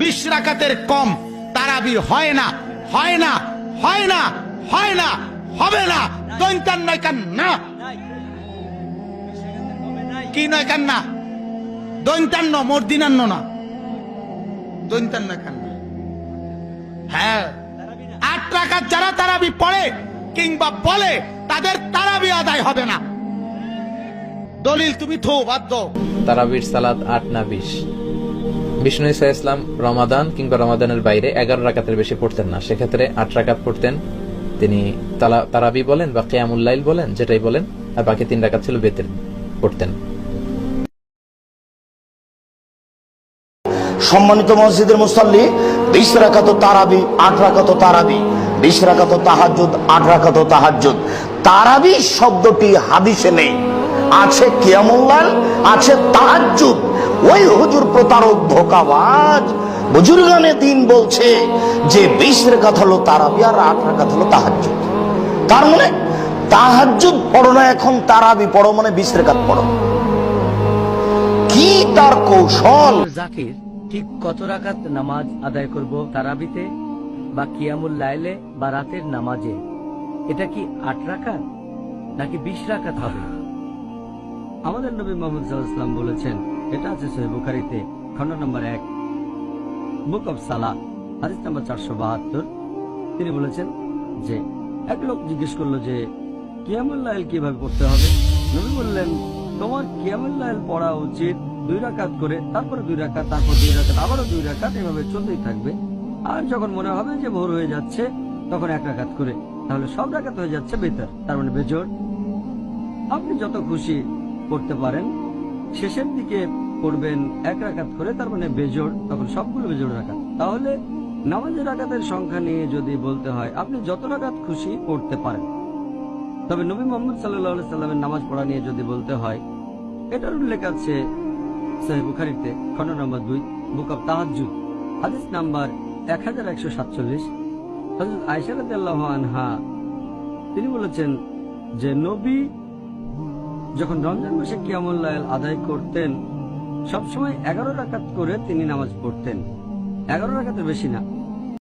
20 রাকাতের কম তারাবি হয় না, হয় না, হয় না, হয় না, হবে না। দৈন্তান নয় কান না, কি নয় কান না, দৈন্তান্ন মর্দিনান্ন না, দৈন্তান নয় কান না। হ্যাঁ, 8 রাকাত যারা তারাবি পড়ে কিংবা বলে তাদের তারাবি আদায় হবে না। দলিল তুমি থো বাদ দাও। তারাবির সালাত 8 না 20। বিষ্ণু ঈসা ইসলাম রমাদান কিংবা রমাদানের বাইরে 11 রাকাতের বেশি পড়তেন না, সেক্ষেত্রে 8 রাকাত পড়তেন। তিনি তারাবি বলেন বা কিয়ামুল লাইল বলেন, যেটাই বলেন, আর বাকি 3 রাকাত ছিল বেতের পড়তেন। সম্মানিত মসজিদের মুসাল্লি, 20 রাকাত তারাবি, 8 রাকাত তারাবি, 20 রাকাত তাহাজ্জুদ, 8 রাকাত তাহাজ্জুদ। তারাবি শব্দটি হাদিসে নেই, আছে কিয়ামুল লাইল, আছে তাহাজ্জুদ। ওই হুজুর প্রতারক, ধোঁকাবাজ বুজুর্গানে দিন বলছে যে 20 রাকাত হলো তারাবি আর 8 রাকাত হলো তাহাজ্জুদ। তার মানে তাহাজ্জুদ পড়ো না, এখন তারাবি পড়ো, মানে 20 রাকাত পড়ো। কি তার কৌশল! জাকির ঠিক কত রাকাত নামাজ আদায় করব তারাবিতে বা কিয়ামুল লাইলে বা রাতের নামাজে? এটা কি 8 রাকাত নাকি 20 রাকাত হবে? আমাদের নবী মুহাম্মদ সাল্লাল্লাহু আলাইহি ওয়াসাল্লাম বলেছেন, এটা আছে সহিহ বুখারীতে খণ্ড নম্বর 1 বুক অফ সালাত হাদিস নম্বর 472। তিনি বলেছেন যে এক লোক জিজ্ঞেস করলো যে কিয়ামুল লাইল কিভাবে পড়তে হবে। নবী বললেন, তোমার কিয়ামুল লাইল পড়া উচিত 2 রাকাত করে, তারপরে 2 রাকাত, তারপর 2 রাকাত, আবারও 2 রাকাত, এভাবে চলতেই থাকবে। আর যখন মনে হবে যে ভোর হয়ে যাচ্ছে তখন 1 রাকাত করে, তাহলে সব রাকাত হয়ে যাচ্ছে বেতার, তার মানে বেজোড়। আপনি যত খুশি পড়তে পারেন, শেষের দিকে পড়বেন 1 রাকাত করে, তার মানে বেজোড়, তখন সবগুলো বেজোড় রাকাত। তাহলে নামাজের রাকাতের সংখ্যা নিয়ে যদি বলতে হয়, আপনি যত রাকাত খুশি পড়তে পারেন। তবে নবী মুহাম্মদ সাল্লাল্লাহু আলাইহি সাল্লামের নামাজ পড়া নিয়ে যদি বলতে হয়, এটার উল্লেখ আছে সহিহ বুখারীতে খণ্ড নম্বর 2 বুক অফ তাহাজ্জুদ হাদিস নাম্বার 1147। হযরত আয়েশা রাদিয়াল্লাহু আনহা তিনি বলেছেন যে নবী যখন রমজান মাসে কিয়ামুল লাইল আদায় করতেন, সবসময় 11 রাকাত করে তিনি নামাজ পড়তেন, 11 রাকাতের বেশি না।